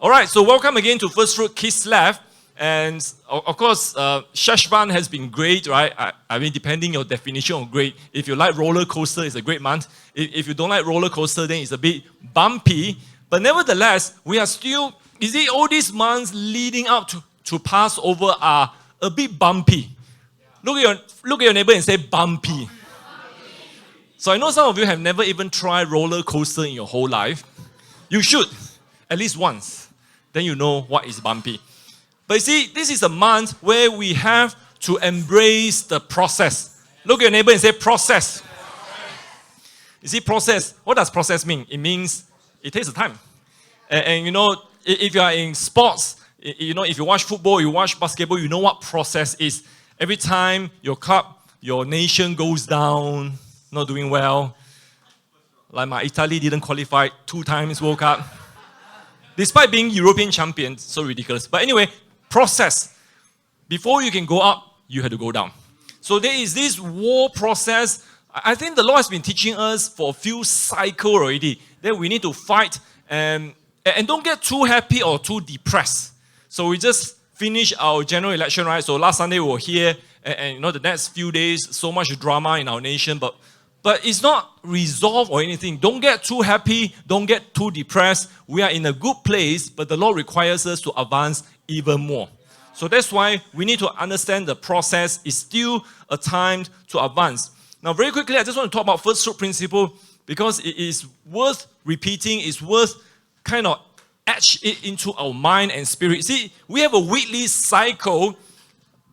All right, so welcome again to Firstfruit Kislev. And of course, Sheshvan has been great, right? I mean, depending your definition of great. If you like roller coaster, it's a great month. If you don't like roller coaster, then it's a bit bumpy. But nevertheless, we are still, you see, all these months leading up to Passover are a bit bumpy. Look at your neighbor and say bumpy. So I know some of you have never even tried roller coaster in your whole life. You should, at least once. Then you know what is bumpy. But you see, this is a month where we have to embrace the process. Look at your neighbor and say process. You see, process, what does process mean? It means it takes time. And you know, if you are in sports, you know, if you watch football, you watch basketball, you know what process is. Every time your club, your nation goes down, not doing well, like my Italy didn't qualify 2 times World Cup. Despite being European champions, so ridiculous. But anyway, process. Before you can go up, you have to go down. So there is this war process. I think the Lord has been teaching us for a few cycles already that we need to fight and don't get too happy or too depressed. So we just finished our general election, right? So last Sunday we were here and you know the next few days, so much drama in our nation, but it's not resolved or anything. Don't get too happy. Don't get too depressed. We are in a good place, but the Lord requires us to advance even more. So that's why we need to understand the process is still a time to advance. Now, very quickly, I just want to talk about first fruit principle because it is worth repeating. It's worth kind of etch it into our mind and spirit. See, we have a weekly cycle.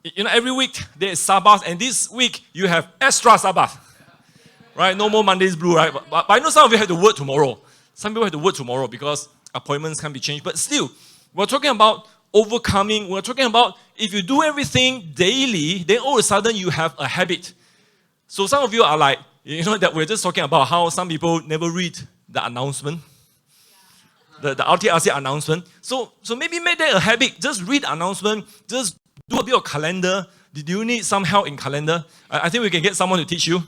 You know, every week there is Sabbath, and this week you have extra Sabbath. Right? No more Mondays blue, right? But I know some of you have to work tomorrow. Some people have to work tomorrow because appointments can be changed. But still, we're talking about overcoming. We're talking about if you do everything daily, then all of a sudden you have a habit. So some of you are like, you know, that we're just talking about how some people never read the announcement. The RTRC announcement. So maybe make that a habit. Just read the announcement. Just do a bit of calendar. Do you need some help in calendar? I think we can get someone to teach you.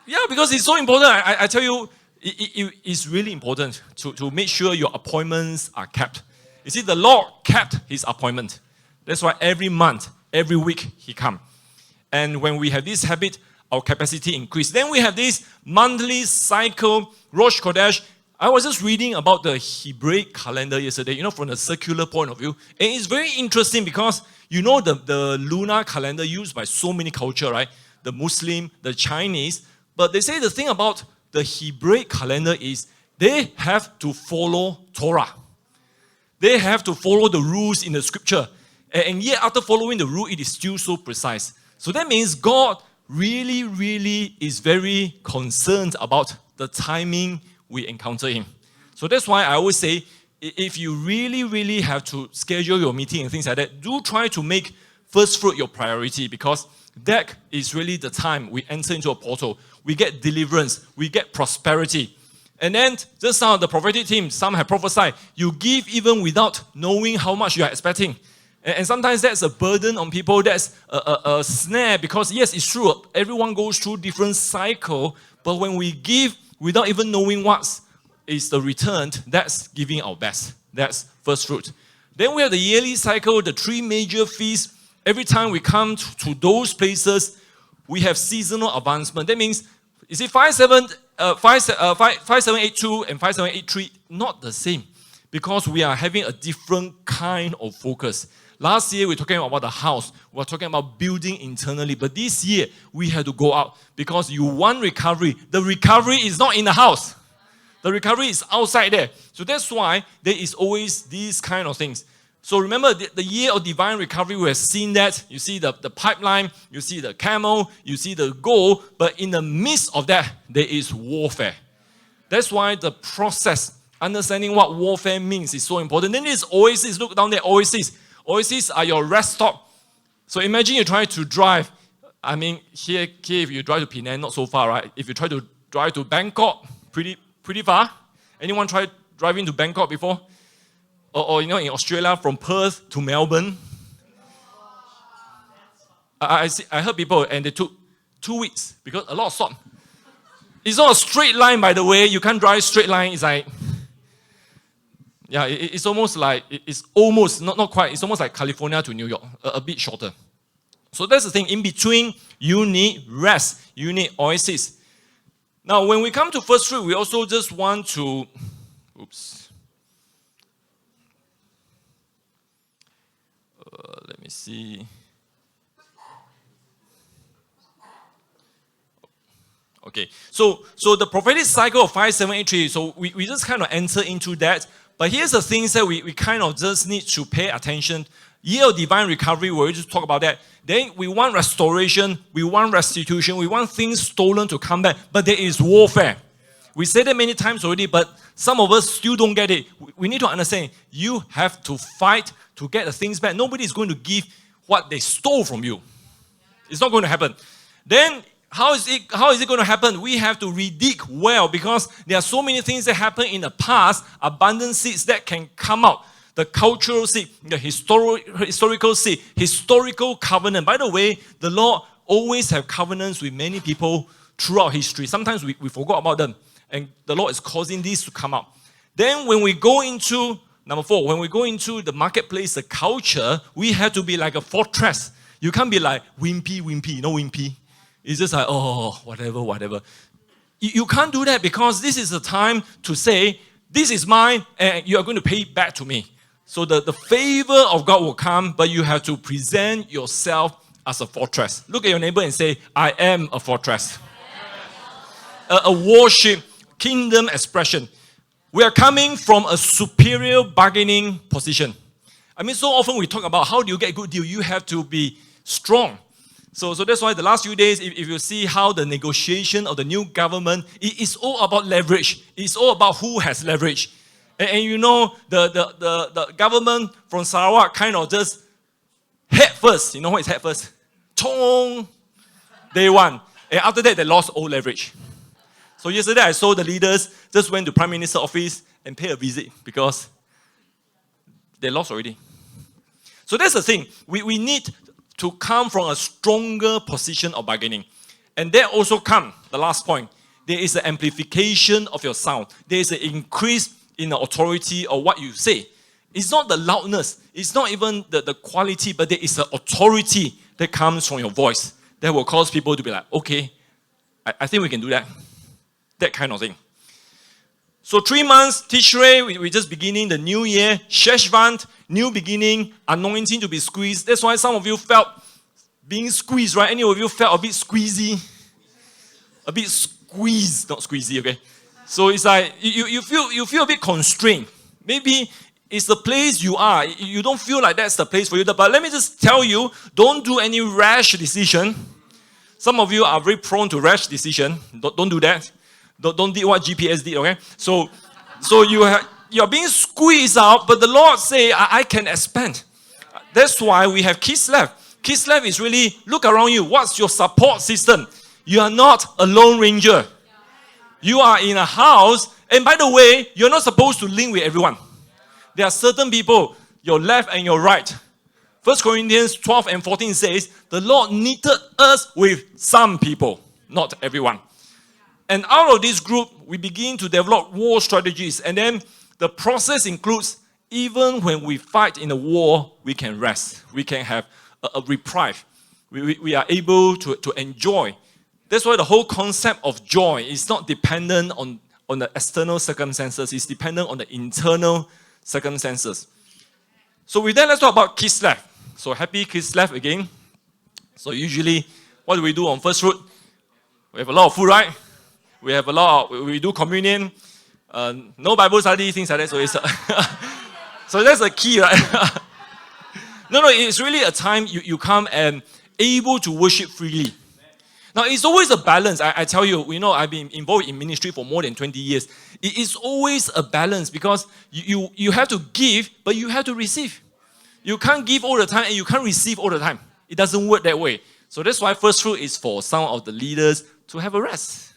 Yeah, because it's so important. I tell you, it's really important to make sure your appointments are kept. You see, the Lord kept His appointment. That's why every month, every week, He comes. And when we have this habit, our capacity increases. Then we have this monthly cycle, Rosh Chodesh. I was just reading about the Hebraic calendar yesterday, you know, from the secular point of view. And it's very interesting because, you know, the lunar calendar used by so many cultures, right? The Muslim, the Chinese. But they say the thing about the Hebraic calendar is they have to follow Torah. They have to follow the rules in the scripture. And yet after following the rule, it is still so precise. So that means God really, really is very concerned about the timing we encounter Him. So that's why I always say, if you really, really have to schedule your meeting and things like that, do try to make first fruit your priority because that is really the time we enter into a portal. We get deliverance. We get prosperity. And then, just now, the prophetic team, some have prophesied, you give even without knowing how much you are expecting. And sometimes that's a burden on people. That's a snare because, yes, it's true. Everyone goes through different cycles. But when we give without even knowing what is the return, that's giving our best. That's first fruit. Then we have the yearly cycle, the 3 major feasts. Every time we come to those places, we have seasonal advancement. That means, you see, 5782 and 5783, not the same. Because we are having a different kind of focus. Last year, we were talking about the house. We were talking about building internally. But this year, we had to go out. Because you want recovery. The recovery is not in the house. The recovery is outside there. So that's why there is always these kind of things. So remember, the year of divine recovery, we have seen that. You see the pipeline, you see the camel, you see the goal, but in the midst of that, there is warfare. That's why the process, understanding what warfare means is so important. Then there's oasis. Look down there, oasis. Oasis are your rest stop. So imagine you try to drive. I mean, here if you drive to Penang, not so far, right? If you try to drive to Bangkok, pretty far. Anyone tried driving to Bangkok before? Or you know, in Australia, from Perth to Melbourne. I heard people, and they took 2 weeks because a lot of salt. It's not a straight line, by the way. You can't drive straight line. It's like Yeah, it's almost like, it's almost, not quite, it's almost like California to New York, a bit shorter. So that's the thing, in between, you need rest, you need oasis. Now, when we come to first fruit, we also just want to, let me see. Okay, so the prophetic cycle of 5783, so we just kind of enter into that. But here's the things that we kind of just need to pay attention. Year of divine recovery, we'll just talk about that. Then we want restoration, we want restitution, we want things stolen to come back. But there is warfare. We said it many times already, but some of us still don't get it. We need to understand, you have to fight to get the things back. Nobody is going to give what they stole from you. It's not going to happen. Then, how is it going to happen? We have to redig well, because there are so many things that happened in the past, abundant seeds that can come out. The cultural seed, the historical seed, historical covenant. By the way, the Lord always have covenants with many people throughout history. Sometimes we forgot about them. And the Lord is causing these to come out. Then when we go into, number 4, when we go into the marketplace, the culture, we have to be like a fortress. You can't be like wimpy, you know wimpy? It's just like, oh, whatever. You can't do that, because this is the time to say, this is mine and you are going to pay it back to me. So the favor of God will come, but you have to present yourself as a fortress. Look at your neighbor and say, I am a fortress. A worship, kingdom expression. We are coming from a superior bargaining position. I mean, so often we talk about how do you get a good deal? You have to be strong. So that's why the last few days, if you see how the negotiation of the new government, it's all about leverage. It's all about who has leverage. And you know, the government from Sarawak kind of just head first. You know what is head first? Chong! Day one. And after that, they lost all leverage. So yesterday, I saw the leaders just went to Prime Minister's office and pay a visit, because they lost already. So that's the thing. We need to come from a stronger position of bargaining. And there also come, the last point, there is an amplification of your sound. There is an increase in the authority of what you say. It's not the loudness, it's not even the quality, but there is an authority that comes from your voice that will cause people to be like, okay, I think we can do that. That kind of thing. So 3 months, Tishrei, we're just beginning the new year. Sheshvan, new beginning, anointing to be squeezed. That's why some of you felt being squeezed, right? Any of you felt a bit squeezy? A bit squeezed, not squeezy, okay? So it's like, you feel a bit constrained. Maybe it's the place you are. You don't feel like that's the place for you. But let me just tell you, don't do any rash decision. Some of you are very prone to rash decision. Don't do that. Don't do what GPS did, okay? So you're being squeezed out, but the Lord say, I can expand. That's why we have Kislev. Kislev is really, look around you. What's your support system? You are not a lone ranger. You are in a house, and by the way, you're not supposed to link with everyone. There are certain people, your left and your right. 1 Corinthians 12 and 14 says, the Lord knitted us with some people, not everyone. And out of this group, we begin to develop war strategies. And then the process includes, even when we fight in a war, we can rest. We can have a reprieve. We are able to enjoy. That's why the whole concept of joy is not dependent on the external circumstances. It's dependent on the internal circumstances. So with that, let's talk about Kislev. So happy Kislev again. So usually, what do we do on First Fruit? We have a lot of food, right? We do communion, no Bible study, things like that. So it's so that's the key, right? No, it's really a time you come and able to worship freely. Now, it's always a balance. I tell you, I've been involved in ministry for more than 20 years. It is always a balance, because you have to give, but you have to receive. You can't give all the time and you can't receive all the time. It doesn't work that way. So that's why First Fruit is for some of the leaders to have a rest.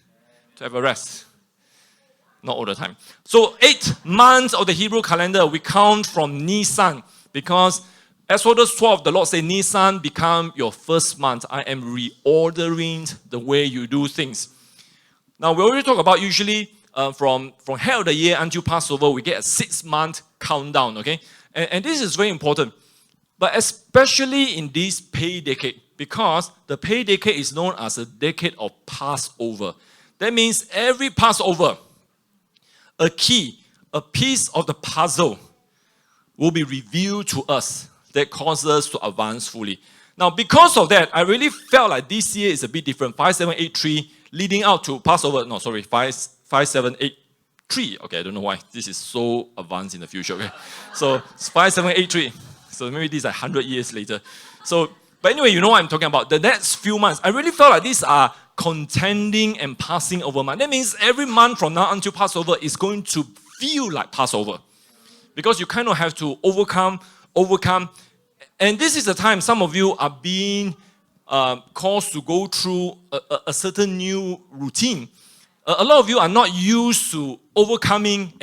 Not all the time. So 8 months of the Hebrew calendar, we count from Nisan, because Exodus 12, the Lord said, Nisan become your first month. I am reordering the way you do things. Now, we already talk about usually from head of the year until Passover, we get a 6-month countdown, okay? And this is very important. But especially in this pay decade, because the pay decade is known as a decade of Passover. That means every Passover, a key, a piece of the puzzle will be revealed to us that causes us to advance fully. Now, because of that, I really felt like this year is a bit different. 5783 leading out to Passover. No, sorry, 5783. Okay, I don't know why. This is so advanced in the future. Okay, so 5783. So maybe this is like 100 years later. So, but anyway, you know what I'm talking about. The next few months, I really felt like these are contending and passing over months. That means every month from now until Passover is going to feel like Passover. Because you kind of have to overcome. And this is the time some of you are being caused to go through a certain new routine. A lot of you are not used to overcoming.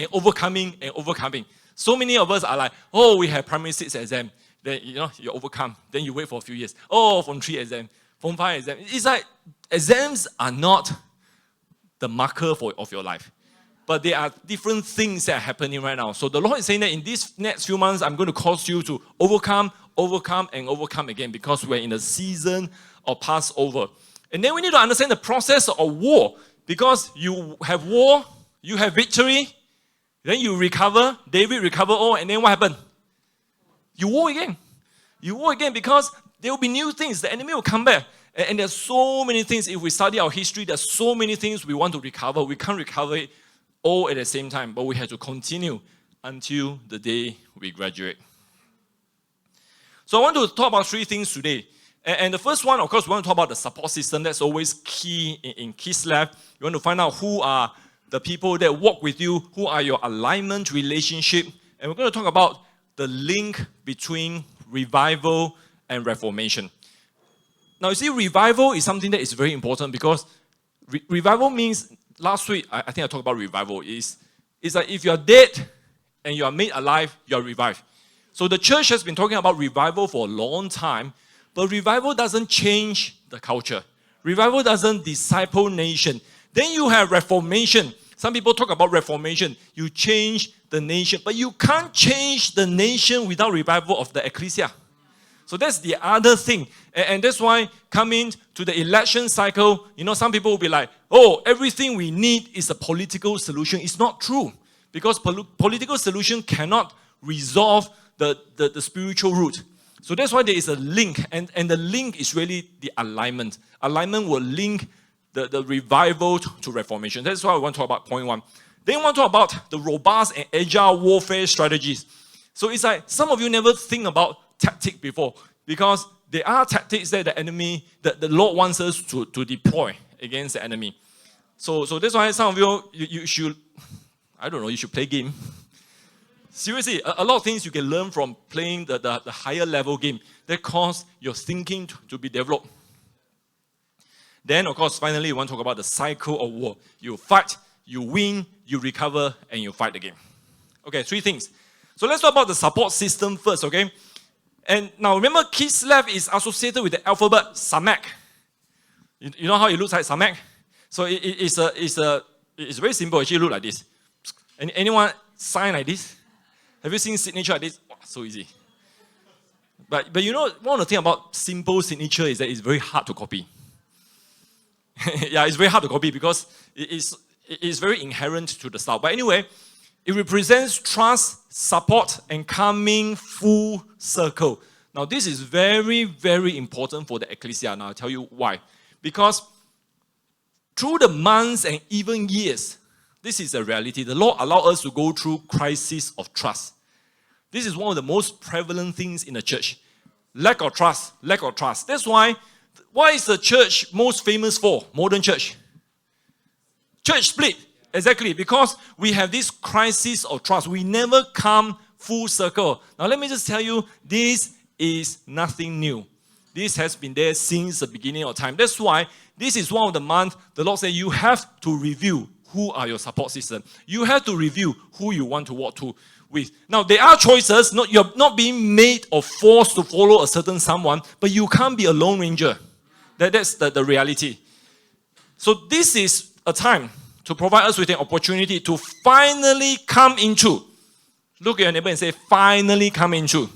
So many of us are like, oh, we have primary 6 exam. Then, you overcome. Then you wait for a few years. Oh, Form 3 exam, Form 5 exam. It's like exams are not the marker of your life. But there are different things that are happening right now. So the Lord is saying that in these next few months, I'm going to cause you to overcome again, because we're in a season of Passover. And then we need to understand the process of war, because you have war, you have victory, then you recover, David recovered all, and then what happened? You war again. You war again because there will be new things. The enemy will come back. And there's so many things. If we study our history, there's so many things we want to recover. We can't recover it all at the same time, but we have to continue until the day we graduate. So I want to talk about 3 things today. And the first one, of course, we want to talk about the support system. That's always key in Kislev. You want to find out who are the people that walk with you, who are your alignment relationship. And we're going to talk about the link between revival and reformation. Now, you see, revival is something that is very important, because revival means, last week, I think I talked about revival, is that if you are dead and you are made alive, you are revived. So the church has been talking about revival for a long time, but revival doesn't change the culture. Revival doesn't disciple nation. Then you have reformation. Some people talk about reformation. You change the nation, but you can't change the nation without revival of the ecclesia. So that's the other thing. And that's why coming to the election cycle, some people will be like, oh, everything we need is a political solution. It's not true. Because political solution cannot resolve the spiritual root. So that's why there is a link. And the link is really the alignment. Alignment will link the revival to reformation. That's why we want to talk about point 1. Then we want to talk about the robust and agile warfare strategies. So it's like some of you never think about tactic before, because there are tactics that the enemy, the Lord wants us to deploy against the enemy. So that's why some of you should, I don't know, you should play game. Seriously, a lot of things you can learn from playing the higher level game that cause your thinking to be developed. Then, of course, finally, we want to talk about the cycle of war. You fight, you win, you recover, and you fight again. Okay, 3 things. So let's talk about the support system first, okay? And now remember, Kislev is associated with the alphabet Samek. You know how it looks like Samek? So it's very simple. Actually, it looks like this. Anyone sign like this? Have you seen signature like this? Oh, so easy. But one of the things about simple signature is that it's very hard to copy. Yeah, it's very hard to copy because it is very inherent to the style. But anyway, it represents trust, support, and coming full circle. Now, this is very, very important for the ecclesia. Now, I'll tell you why. Because through the months and even years, this is a reality. The Lord allowed us to go through crisis of trust. This is one of the most prevalent things in the church. Lack of trust. That's why is the church most famous for? Modern church. Church split. Exactly. Because we have this crisis of trust. We never come full circle. Now let me just tell you, this is nothing new. This has been there since the beginning of time. That's why this is one of the months the Lord said you have to review who are your support system. You have to review who you want to walk with. Now, there are choices. You're not being made or forced to follow a certain someone, but you can't be a lone ranger. That's the reality. So this is a time to provide us with an opportunity to finally come into. Look at your neighbor and say, finally come into.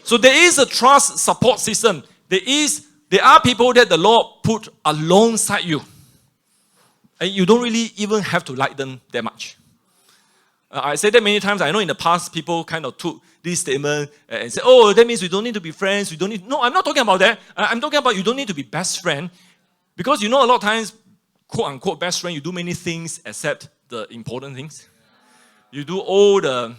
So there is a trust support system. There are people that the Lord put alongside you. And you don't really even have to like them that much. I said that many times. I know in the past people kind of took this statement and said, oh, that means we don't need to be friends. No, I'm not talking about that. I'm talking about you don't need to be best friend. Because you know a lot of times, quote unquote best friend, you do many things except the important things. You do all the,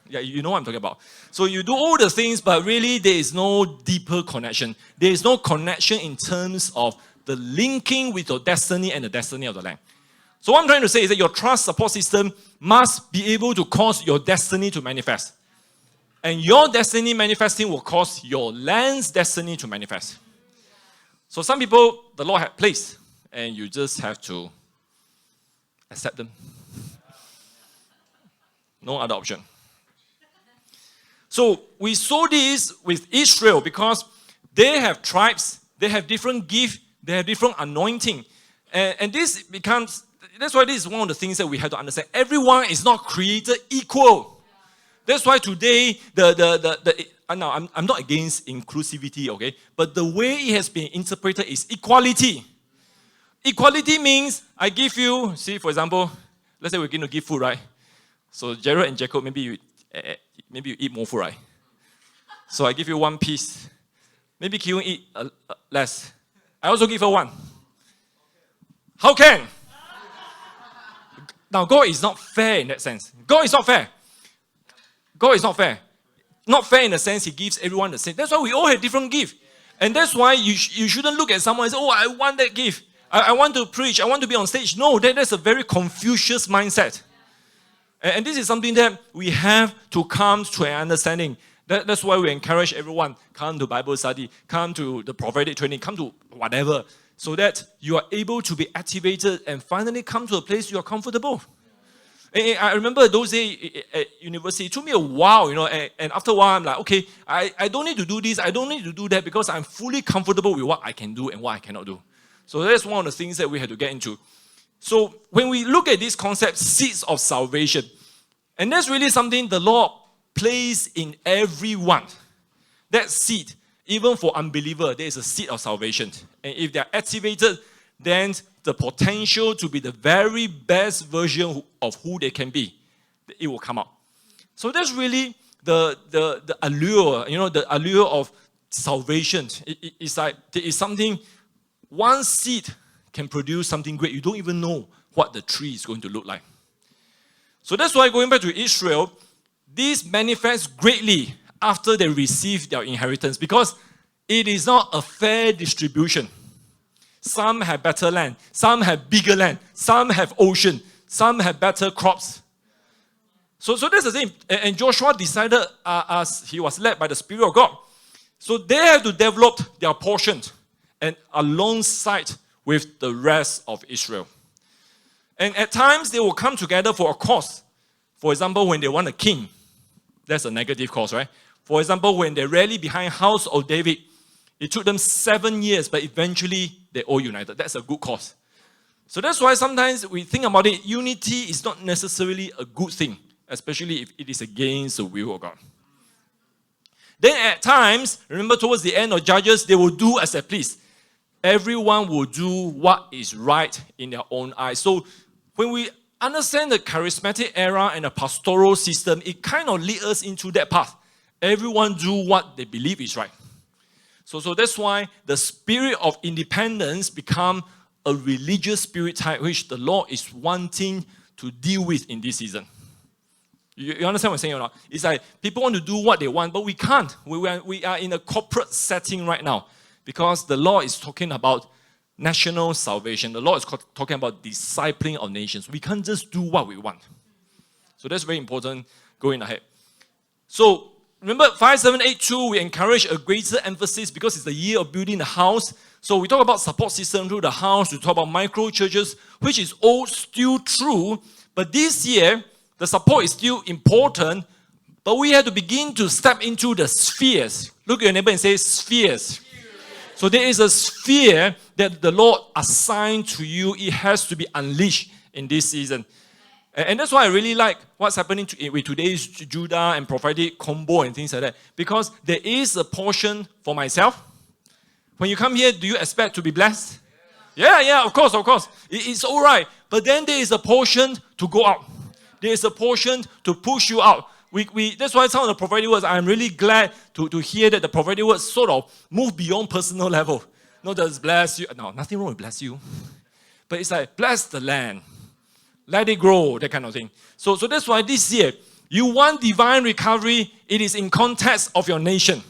you know what I'm talking about. So you do all the things, but really there is no deeper connection. There is no connection in terms of the linking with your destiny and the destiny of the land. So what I'm trying to say is that your trust support system must be able to cause your destiny to manifest. And your destiny manifesting will cause your land's destiny to manifest. So some people, the Lord had placed, and you just have to accept them. No other option. So we saw this with Israel because they have tribes, they have different gifts, they have different anointing. And this becomes, that's why this is one of the things that we have to understand. Everyone is not created equal. That's why today, now I'm not against inclusivity, okay? But the way it has been interpreted is equality. Equality means I give you, see, for example, let's say we're going to give food, right? So Jared and Jacob, maybe you eat more food, right? So I give you one piece. Maybe Kiyun eat less. I also give her one. How can? Now, God is not fair in that sense. God is not fair. God is not fair. Not fair in the sense He gives everyone the same. That's why we all have different gifts. And that's why you shouldn't look at someone and say, oh, I want that gift. I want to preach. I want to be on stage. No, that's a very Confucius mindset. And this is something that we have to come to an understanding. That's why we encourage everyone, come to Bible study, come to the prophetic training, come to whatever, so that you are able to be activated and finally come to a place you are comfortable. I remember those days at university, it took me a while, and after a while I'm like, okay, I don't need to do this, I don't need to do that because I'm fully comfortable with what I can do and what I cannot do. So that's one of the things that we had to get into. So when we look at this concept, seeds of salvation, and that's really something the Lord placed in everyone. That seed, even for unbeliever, there is a seed of salvation. And if they are activated, then the potential to be the very best version of who they can be, it will come out. So that's really the allure, the allure of salvation. It's like there is something, one seed can produce something great. You don't even know what the tree is going to look like. So that's why going back to Israel, this manifests greatly after they receive their inheritance because it is not a fair distribution. Some have better land, some have bigger land, some have ocean, some have better crops. So that's the thing. And Joshua decided as he was led by the Spirit of God. So they have to develop their portion and alongside with the rest of Israel. And at times they will come together for a cause. For example, when they want a king, that's a negative cause, right? For example, when they rally behind house of David, it took them 7 years, but eventually they all united. That's a good cause. So that's why sometimes we think about it, unity is not necessarily a good thing, especially if it is against the will of God. Then at times, remember towards the end of Judges, they will do as they please. Everyone will do what is right in their own eyes. So when we understand the charismatic era and the pastoral system, it kind of leads us into that path. Everyone do what they believe is right. So that's why the spirit of independence become a religious spirit type which the Lord is wanting to deal with in this season. You understand what I'm saying or not? It's like people want to do what they want, but we can't. We are in a corporate setting right now because the Lord is talking about national salvation. The Lord is talking about discipling of nations. We can't just do what we want. So that's very important going ahead. So remember 5782, we encourage a greater emphasis because it's the year of building the house. So we talk about support system through the house. We talk about micro churches, which is all still true. But this year, the support is still important. But we have to begin to step into the spheres. Look at your neighbor and say spheres. So there is a sphere that the Lord assigned to you. It has to be unleashed in this season. And that's why I really like what's happening with today's Judah and prophetic combo and things like that. Because there is a portion for myself. When you come here, do you expect to be blessed? Yeah, of course. It's all right. But then there is a portion to go out. There is a portion to push you out. That's why some of the prophetic words, I'm really glad to hear that the prophetic words sort of move beyond personal level. Not just bless you. No, nothing wrong with bless you. But it's like, bless the land. Let it grow, that kind of thing. So that's why this year, you want divine recovery, it is in context of your nation.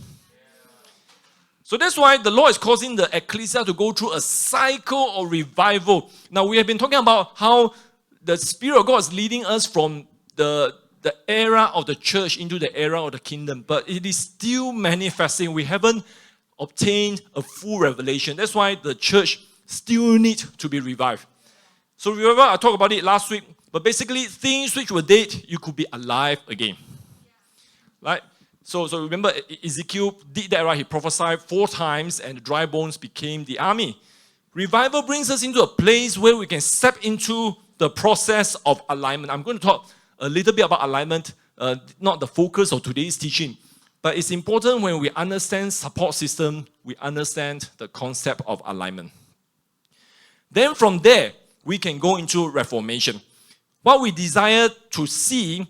So that's why the Lord is causing the ecclesia to go through a cycle of revival. Now, we have been talking about how the Spirit of God is leading us from the era of the church into the era of the kingdom. But it is still manifesting. We haven't obtained a full revelation. That's why the church still needs to be revived. So remember, I talked about it last week. But basically, things which were dead, you could be alive again. Right? So remember, Ezekiel did that, right? He prophesied 4 times and the dry bones became the army. Revival brings us into a place where we can step into the process of alignment. I'm going to talk a little bit about alignment, not the focus of today's teaching. But it's important when we understand support system, we understand the concept of alignment. Then from there, we can go into reformation. What we desire to see,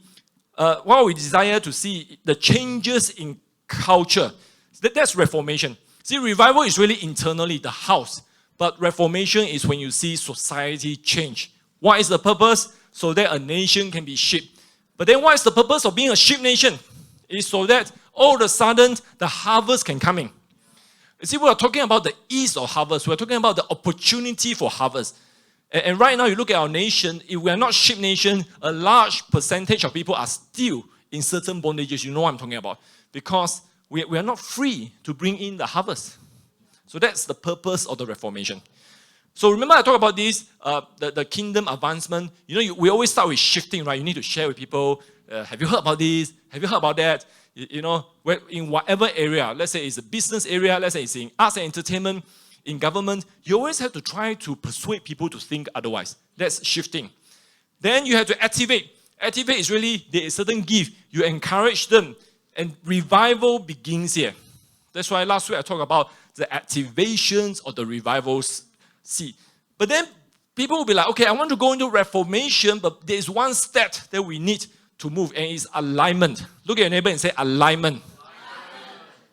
the changes in culture, that's reformation. See, revival is really internally, the house. But reformation is when you see society change. What is the purpose? So that a nation can be sheep. But then what is the purpose of being a sheep nation? It's so that all of a sudden, the harvest can come in. You see, we're talking about the ease of harvest. We're talking about the opportunity for harvest. And right now, you look at our nation, if we are not sheep nation, a large percentage of people are still in certain bondages. You know what I'm talking about. Because we are not free to bring in the harvest. So that's the purpose of the reformation. So remember I talked about this, the kingdom advancement. We always start with shifting, right? You need to share with people, have you heard about this? Have you heard about that? In whatever area, let's say it's a business area, let's say it's in arts and entertainment, in government, you always have to try to persuade people to think otherwise. That's shifting. Then you have to activate. Activate is really, there is a certain gift. You encourage them, and revival begins here. That's why last week I talked about the activations of the revivals. See, but then people will be like, okay, I want to go into reformation, but there is one step that we need to move, and it's alignment. Look at your neighbor and say alignment.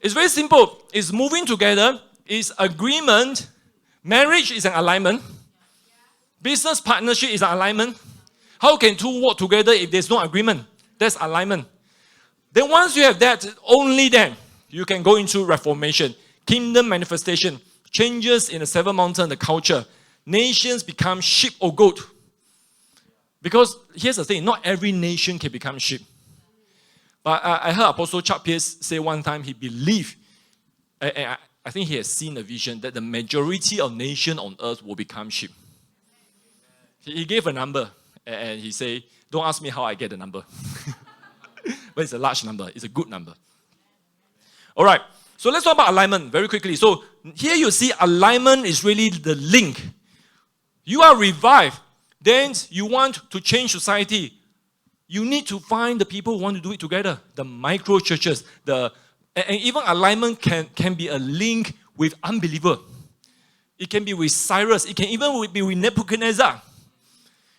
It's very simple. It's moving together. It's agreement. Marriage is an alignment. Business partnership is an alignment. How can two work together if there's no agreement? That's alignment. Then once you have that, only then you can go into reformation. Kingdom manifestation. Changes in the 7 mountain, the culture. Nations become sheep or goat. Because here's the thing, not every nation can become sheep. But I heard Apostle Chuck Pierce say one time he believed, I think he has seen a vision that the majority of nations on earth will become sheep. He gave a number and he said, don't ask me how I get the number. But it's a large number, it's a good number. All right. So let's talk about alignment very quickly. So here you see alignment is really the link. You are revived. Then you want to change society. You need to find the people who want to do it together. The micro churches. And even alignment can be a link with unbeliever. It can be with Cyrus. It can even be with Nebuchadnezzar.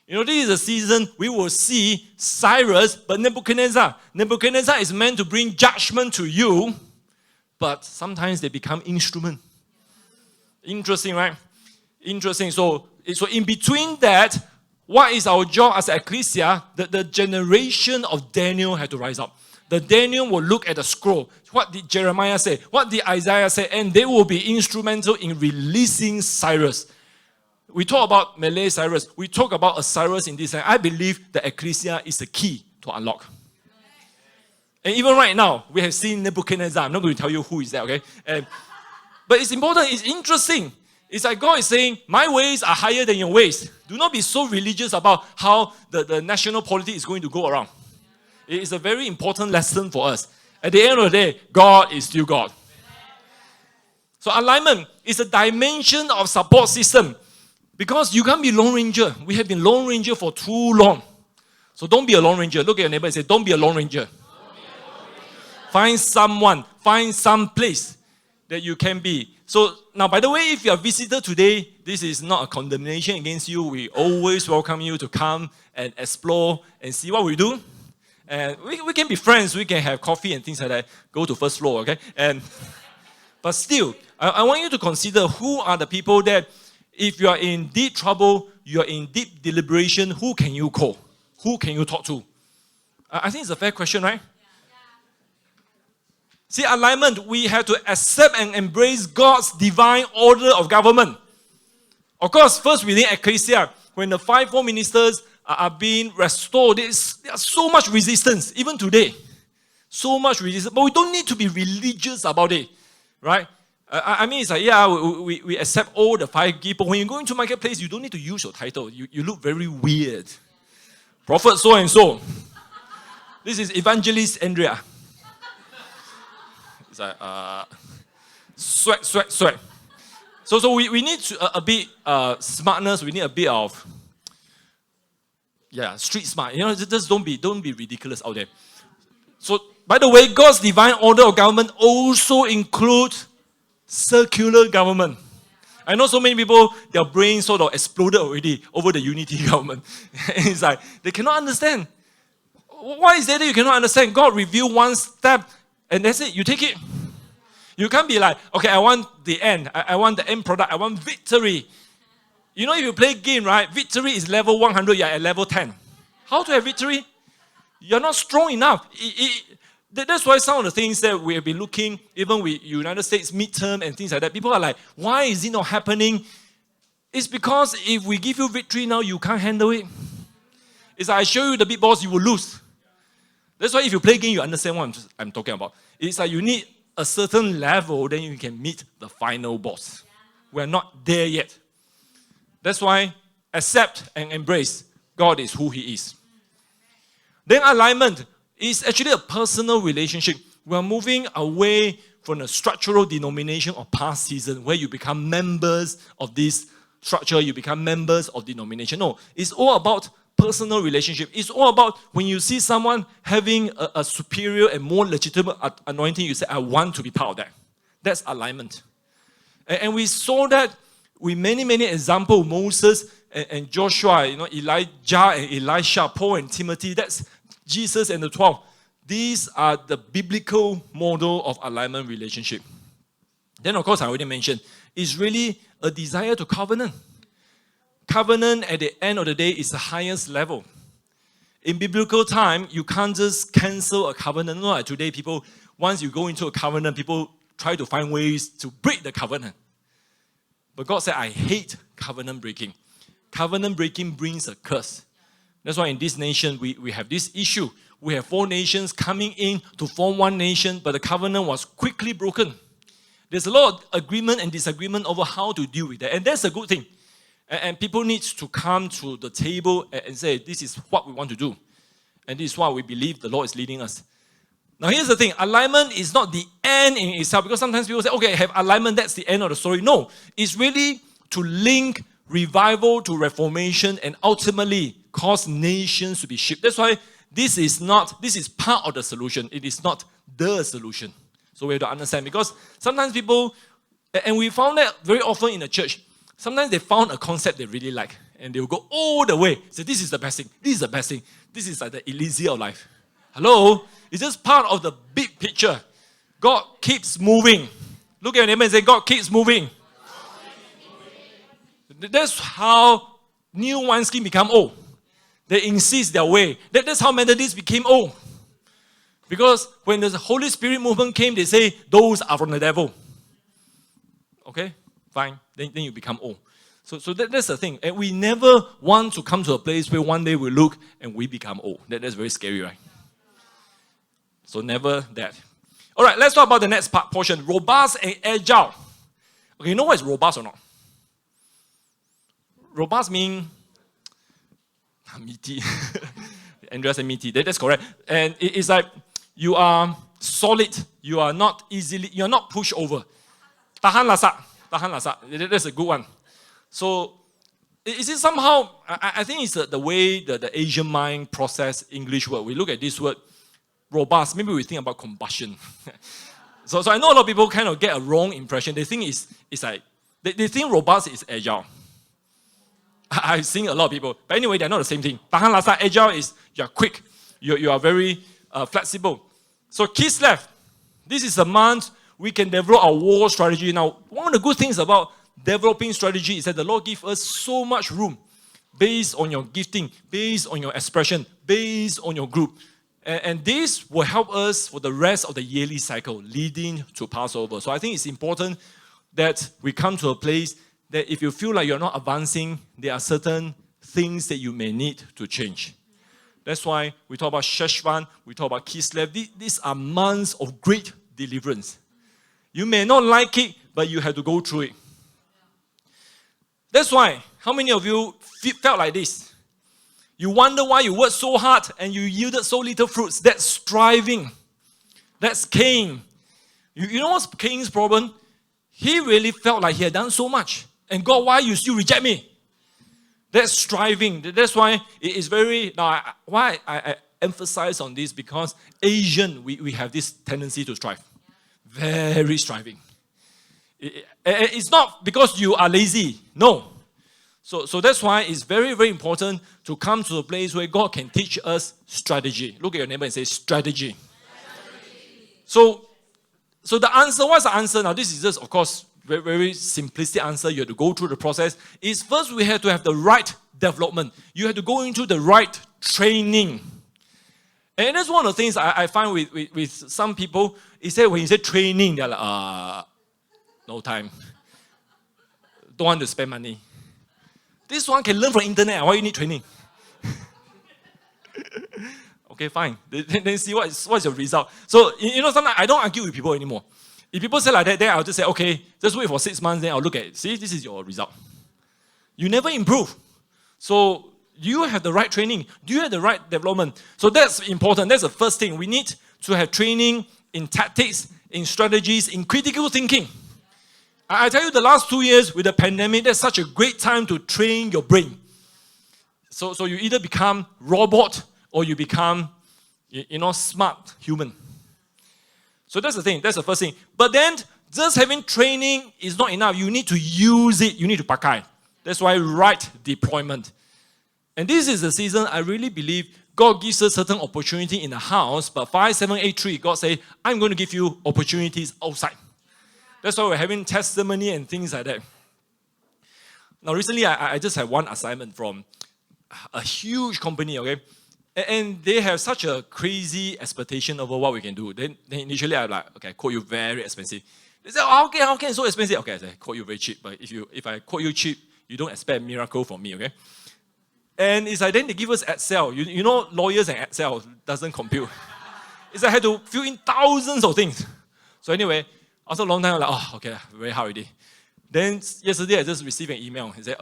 This is a season we will see Cyrus, but Nebuchadnezzar. Nebuchadnezzar is meant to bring judgment to you. But sometimes they become instrument. Interesting, right? Interesting. So in between that, what is our job as ecclesia? The generation of Daniel had to rise up. The Daniel will look at the scroll. What did Jeremiah say? What did Isaiah say? And they will be instrumental in releasing Cyrus. We talk about Malay Cyrus. We talk about a Cyrus in this. And I believe the ecclesia is the key to unlock. And even right now, we have seen Nebuchadnezzar. I'm not going to tell you who is that, okay? But it's important, it's interesting. It's like God is saying, my ways are higher than your ways. Do not be so religious about how the national polity is going to go around. It is a very important lesson for us. At the end of the day, God is still God. So alignment is a dimension of support system. Because you can't be Lone Ranger. We have been Lone Ranger for too long. So don't be a Lone Ranger. Look at your neighbor and say, don't be a Lone Ranger. Find someone, find some place that you can be. So now, by the way, if you are a visitor today, this is not a condemnation against you. We always welcome you to come and explore and see what we do. And we can be friends. We can have coffee and things like that. Go to first floor, okay? But still, I want you to consider who are the people that, if you are in deep trouble, you are in deep deliberation, who can you call? Who can you talk to? I think it's a fair question, right? See, alignment, we have to accept and embrace God's divine order of government. Of course, first within Ecclesia, when the fivefold ministers are being restored, there's so much resistance, even today. So much resistance. But we don't need to be religious about it, right? I mean, it's like, yeah, we accept all the five people. When you go into marketplace, you don't need to use your title. You look very weird. Prophet so-and-so. This is Evangelist Andrea. It's like, sweat. So we need a bit smartness. We need a bit of, street smart. Just don't be ridiculous out there. So, by the way, God's divine order of government also includes circular government. I know so many people, their brains sort of exploded already over the unity government. It's like, they cannot understand. Why is that you cannot understand? God revealed one step, and that's it. You take it. You can't be like, okay, I want the end. I want the end product. I want victory. If you play game, right? Victory is level 100. You're at level 10. How to have victory? You're not strong enough. That's why some of the things that we have been looking, even with United States midterm and things like that, people are like, why is it not happening? It's because if we give you victory now, you can't handle it. It's like I show you the big boss, you will lose. That's why if you play game, you understand what I'm talking about. It's like you need a certain level, then you can meet the final boss. We're not there yet. That's why accept and embrace God is who He is. Then alignment is actually a personal relationship. We're moving away from the structural denomination of past season where you become members of this structure, you become members of denomination. No, it's all about personal relationship. It's all about when you see someone having a superior and more legitimate anointing, you say, I want to be part of that. That's alignment. And we saw that with many examples, Moses and Joshua, Elijah and Elisha, Paul and Timothy. That's Jesus and the 12. These are the biblical model of alignment relationship. Then, of course, I already mentioned, it's really a desire to covenant. Covenant, at the end of the day, is the highest level. In biblical time, you can't just cancel a covenant. No, like today, people, once you go into a covenant, people try to find ways to break the covenant. But God said, I hate covenant breaking. Covenant breaking brings a curse. That's why in this nation, we have this issue. We have 4 nations coming in to form one nation, but the covenant was quickly broken. There's a lot of agreement and disagreement over how to deal with that. And that's a good thing. And people need to come to the table and say, this is what we want to do. And this is what we believe the Lord is leading us. Now here's the thing. Alignment is not the end in itself. Because sometimes people say, okay, I have alignment, that's the end of the story. No, it's really to link revival to reformation and ultimately cause nations to be shaped. That's why this is part of the solution. It is not the solution. So we have to understand, because sometimes people, and we found that very often in the church, sometimes they found a concept they really like, and they will go all the way. Say, this is the best thing. This is the best thing. This is like the Elysia of life. Hello? It's just part of the big picture. God keeps moving. Look at your neighbor and say, God keeps moving. That's how new wineskin become old. They insist their way. That's how Methodists became old. Because when the Holy Spirit movement came, they say, those are from the devil. Okay, fine. Then you become old. So that's the thing. And we never want to come to a place where one day we look and we become old. That's very scary, right? So never that. All right, let's talk about the next portion. Robust and agile. Okay, you know what is robust or not? Robust means meaty. Andrea said meaty. That's correct. And it's like you are solid. You're not pushed over. Tahan lasak. Tahan lasak. That's a good one. So, is it somehow, I think it's the way the Asian mind process English word. We look at this word, robust. Maybe we think about combustion. So I know a lot of people kind of get a wrong impression. They think it's like, they think robust is agile. I've seen a lot of people. But anyway, they're not the same thing. Tahan lasak, agile is you're quick. You are very flexible. So Kislev, this is a month we can develop our war strategy. Now, one of the good things about developing strategy is that the Lord gives us so much room based on your gifting, based on your expression, based on your group. And this will help us for the rest of the yearly cycle leading to Passover. So I think it's important that we come to a place that if you feel like you're not advancing, there are certain things that you may need to change. That's why we talk about Sheshvan, we talk about Kislev. These are months of great deliverance. You may not like it, but you have to go through it. That's why, how many of you felt like this? You wonder why you worked so hard and you yielded so little fruits. That's striving. That's Cain. You know what's Cain's problem? He really felt like he had done so much. And God, why you still reject me? That's striving. That's why it is very... why I emphasize on this, because Asian, we have this tendency to strive. Very striving. It's not because you are lazy. No. So that's why it's very, very important to come to a place where God can teach us strategy. Look at your neighbor and say, strategy. So the answer, what's the answer? Now, this is just, of course, very, very simplistic answer. You have to go through the process. Is first we have to have the right development. You have to go into the right training. And that's one of the things I find with some people, is that when you say training, they're like, no time. Don't want to spend money. This one can learn from internet. Why you need training? Okay, fine. Then see what's your result. So, sometimes I don't argue with people anymore. If people say like that, then I'll just say, okay, just wait for 6 months, then I'll look at it. See, this is your result. You never improve. So, do you have the right training? Do you have the right development? So that's important. That's the first thing. We need to have training in tactics, in strategies, in critical thinking. I tell you, the last 2 years with the pandemic, that's such a great time to train your brain. So you either become robot or you become, smart human. So that's the thing. That's the first thing. But then, just having training is not enough. You need to use it. You need to pakai. That's why right deployment. And this is the season I really believe God gives us certain opportunity in the house, but 5, 7, 8, 3, God says, I'm going to give you opportunities outside. That's why we're having testimony and things like that. Now, recently, I just had one assignment from a huge company, okay? And they have such a crazy expectation over what we can do. Then initially, I'm like, okay, I quote you very expensive. They said, how can it so expensive? Okay, I said, quote you very cheap. But if I quote you cheap, you don't expect a miracle from me, okay? And it's like, then they give us Excel. You know, lawyers and Excel doesn't compute. It's like I had to fill in thousands of things. So anyway, after a long time, I'm like, oh, okay, very hard already. Then yesterday, I just received an email. He said,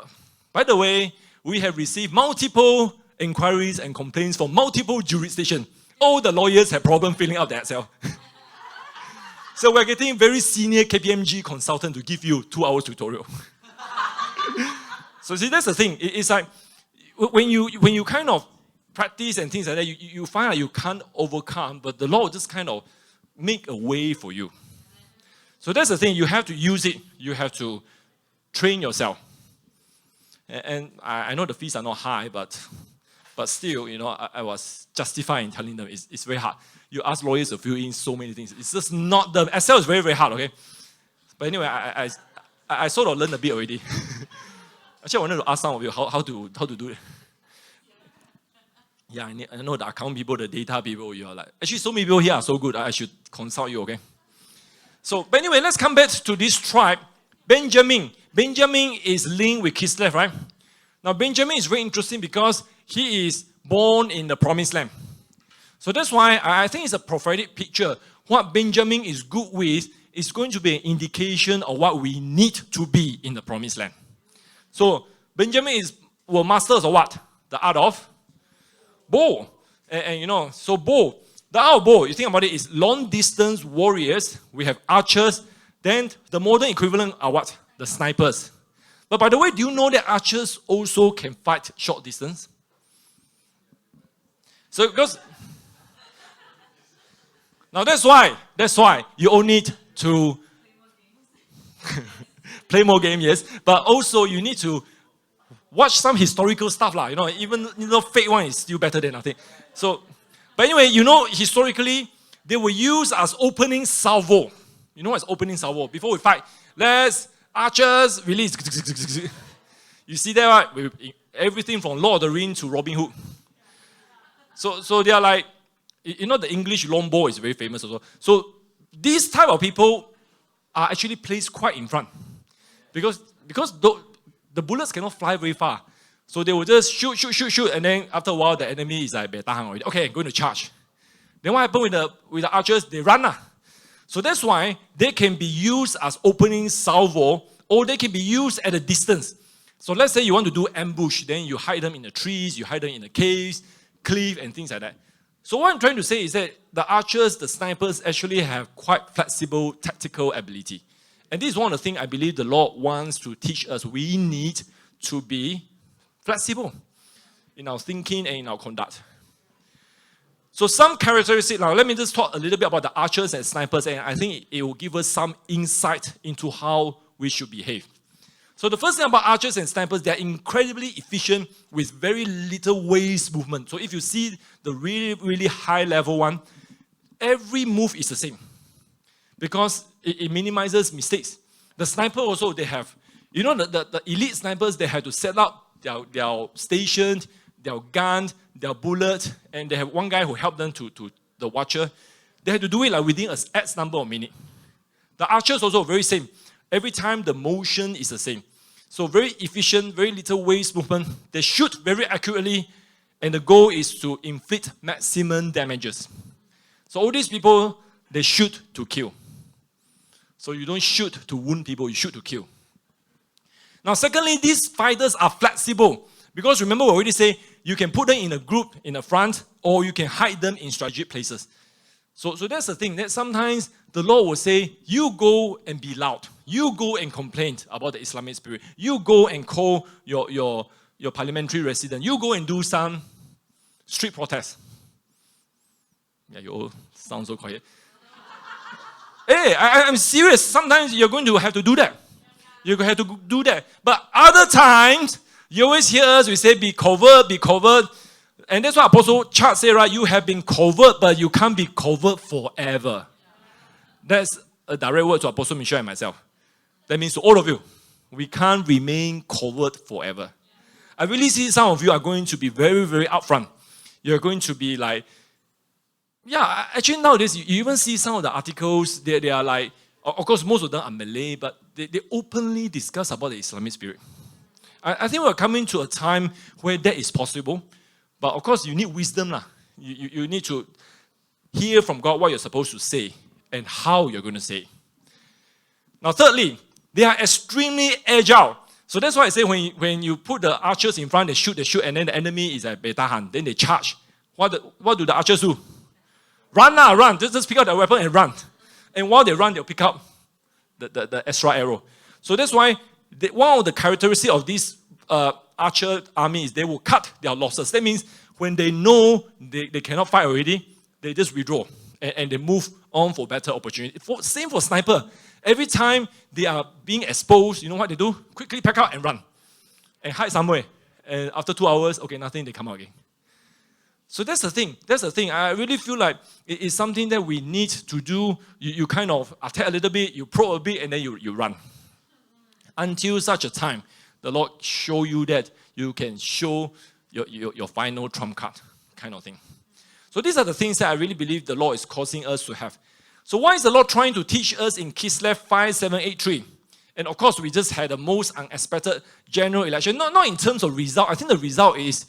by the way, we have received multiple inquiries and complaints from multiple jurisdictions. All the lawyers have problems filling out the Excel. So we're getting very senior KPMG consultant to give you 2 hours tutorial. So see, that's the thing. It's like, when you kind of practice and things like that, you find like you can't overcome, but the Lord will just kind of make a way for you. So that's the thing. You have to use it. You have to train yourself. And I know the fees are not high, but still, I was justified in telling them it's very hard. You ask lawyers to fill in so many things. It's just not the Excel is very, very hard, okay? But anyway, I sort of learned a bit already. Actually, I wanted to ask some of you how to do it. Yeah, I know the account people, the data people, you are like, actually so many people here are so good, I should consult you, okay? So, but anyway, let's come back to this tribe. Benjamin. Benjamin is linked with Kislev, right? Now, Benjamin is very interesting because he is born in the promised land. So that's why I think it's a prophetic picture. What Benjamin is good with is going to be an indication of what we need to be in the promised land. So, Benjamin were masters of what? The art of bow. And so bow. The art of bow, you think about it, is long-distance warriors. We have archers. Then the modern equivalent are what? The snipers. But by the way, do you know that archers also can fight short distance? So because now that's why you all need to play more games, yes. But also you need to watch some historical stuff, lah. Even fake one is still better than nothing. So, but anyway, historically they were used as opening salvo. You know what's opening salvo? Before we fight, let's archers release. You see that, right? Everything from Lord of the Rings to Robin Hood. So they are like, the English longbow is very famous also. So these type of people are actually placed quite in front. Because the bullets cannot fly very far. So they will just shoot, and then after a while the enemy is like, already. Okay, I'm going to charge. Then what happens with the archers? They run. So that's why they can be used as opening salvo, or they can be used at a distance. So let's say you want to do ambush, then you hide them in the trees, you hide them in the caves, cliff, and things like that. So what I'm trying to say is that the archers, the snipers actually have quite flexible tactical ability. And this is one of the things I believe the Lord wants to teach us. We need to be flexible in our thinking and in our conduct. So some characteristics, now let me just talk a little bit about the archers and snipers, and I think it will give us some insight into how we should behave. So the first thing about archers and snipers, they are incredibly efficient with very little waist movement. So if you see the really, really high level one, every move is the same because it minimizes mistakes. The sniper also, they have, the elite snipers, they have to set up their station, their gun, their bullet, and they have one guy who helped them to the watcher. They have to do it like within an X number of minutes. The archers also very same. Every time the motion is the same. So very efficient, very little waist movement. They shoot very accurately, and the goal is to inflict maximum damages. So all these people, they shoot to kill. So you don't shoot to wound people, you shoot to kill. Now secondly, these fighters are flexible. Because remember, we already say, you can put them in a group in the front, or you can hide them in strategic places. So that's the thing, that sometimes the Lord will say, you go and be loud. You go and complain about the Islamic spirit. You go and call your parliamentary resident. You go and do some street protests. Yeah, you all sound so quiet. Hey, I'm serious. Sometimes you're going to have to do that. You're going to have to do that. But other times, you always hear us, we say, be covert, be covert. And that's what Apostle Charles said, right? You have been covert, but you can't be covert forever. That's a direct word to Apostle Michelle and myself. That means to all of you, we can't remain covert forever. I really see some of you are going to be very, very upfront. You're going to be like, yeah, actually nowadays, you even see some of the articles, they are like, of course, most of them are Malay, but they openly discuss about the Islamic spirit. I think we're coming to a time where that is possible. But of course, you need wisdom. You need to hear from God what you're supposed to say and how you're going to say it. Now, thirdly, they are extremely agile. So that's why I say when you put the archers in front, they shoot, and then the enemy is at betahan. Then they charge. What do the archers do? Run. Just pick up their weapon and run. And while they run, they'll pick up the extra arrow. So that's why one of the characteristics of this archer army is they will cut their losses. That means when they know they cannot fight already, they just withdraw and they move on for better opportunity. Same for sniper. Every time they are being exposed, you know what they do? Quickly pack out and run and hide somewhere. And after 2 hours, okay, nothing, they come out again. So that's the thing. I really feel like it is something that we need to do. You kind of attack a little bit, you probe a bit, and then you run. Until such a time, the Lord show you that you can show your final trump card kind of thing. So these are the things that I really believe the Lord is causing us to have. So what is the Lord trying to teach us in Kislev 5783? And of course, we just had the most unexpected general election. Not in terms of result. I think the result is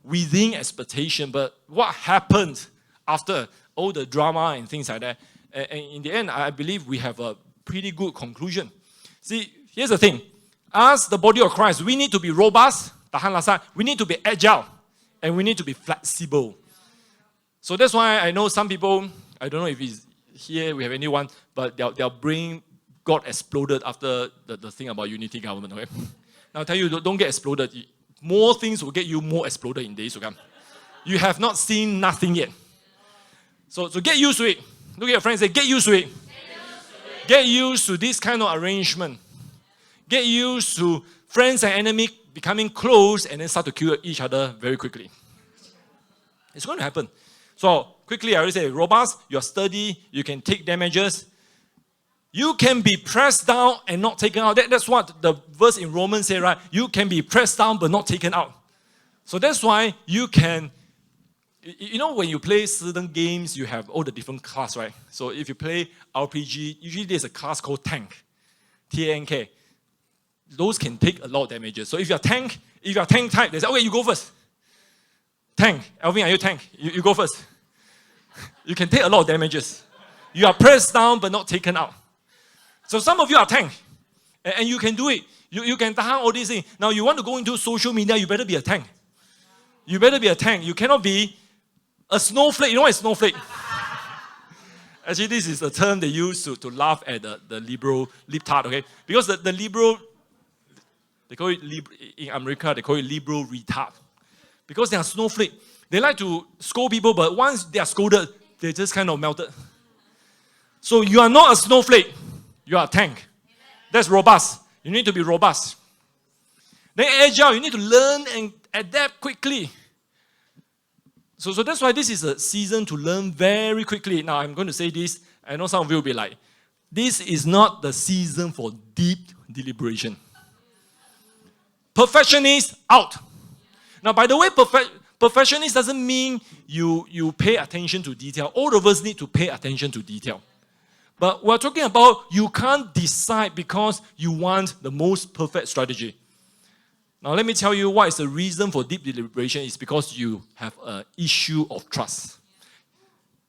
within expectation. But what happened after all the drama and things like that? And in the end, I believe we have a pretty good conclusion. See, here's the thing. As the body of Christ, we need to be robust, tahan lasak. We need to be agile. And we need to be flexible. So that's why I know some people, I don't know if it's here we have anyone, but they'll bring got exploded after the thing about unity government, okay? Now, I'll tell you, don't get exploded. More things will get you more exploded in days to come. You have not seen nothing yet. So get used to it. Look at your friends and say, get used to it. Get used to this kind of arrangement. Get used to friends and enemies becoming close and then start to kill each other very quickly. It's going to happen. So quickly, I already say, robust, you're sturdy, you can take damages. You can be pressed down and not taken out. That's what the verse in Romans says, right? You can be pressed down but not taken out. So that's why you can, you know, when you play certain games, you have all the different class, right? So if you play RPG, usually there's a class called tank, T-A-N-K. Those can take a lot of damages. So if you're tank type, they say, okay, you go first. Tank, Alvin, are you tank? You go first. You can take a lot of damages. You are pressed down but not taken out. So some of you are tank, and you can do it. You can tahan all these things. Now you want to go into social media, you better be a tank. You better be a tank. You cannot be a snowflake. You know what is snowflake? Actually, this is the term they use to laugh at the liberal, libtard, okay? Because the liberal, they call it, in America, they call it liberal retard. Because they are snowflake. They like to scold people, but once they are scolded, they just kind of melted. So you are not a snowflake. You are a tank. That's robust. You need to be robust. Then agile, you need to learn and adapt quickly. So that's why this is a season to learn very quickly. Now, I'm going to say this. I know some of you will be like, this is not the season for deep deliberation. Perfectionist, out. Now, by the way, perfectionist doesn't mean you pay attention to detail. All of us need to pay attention to detail. But we're talking about you can't decide because you want the most perfect strategy. Now, let me tell you what is the reason for deep deliberation is because you have an issue of trust.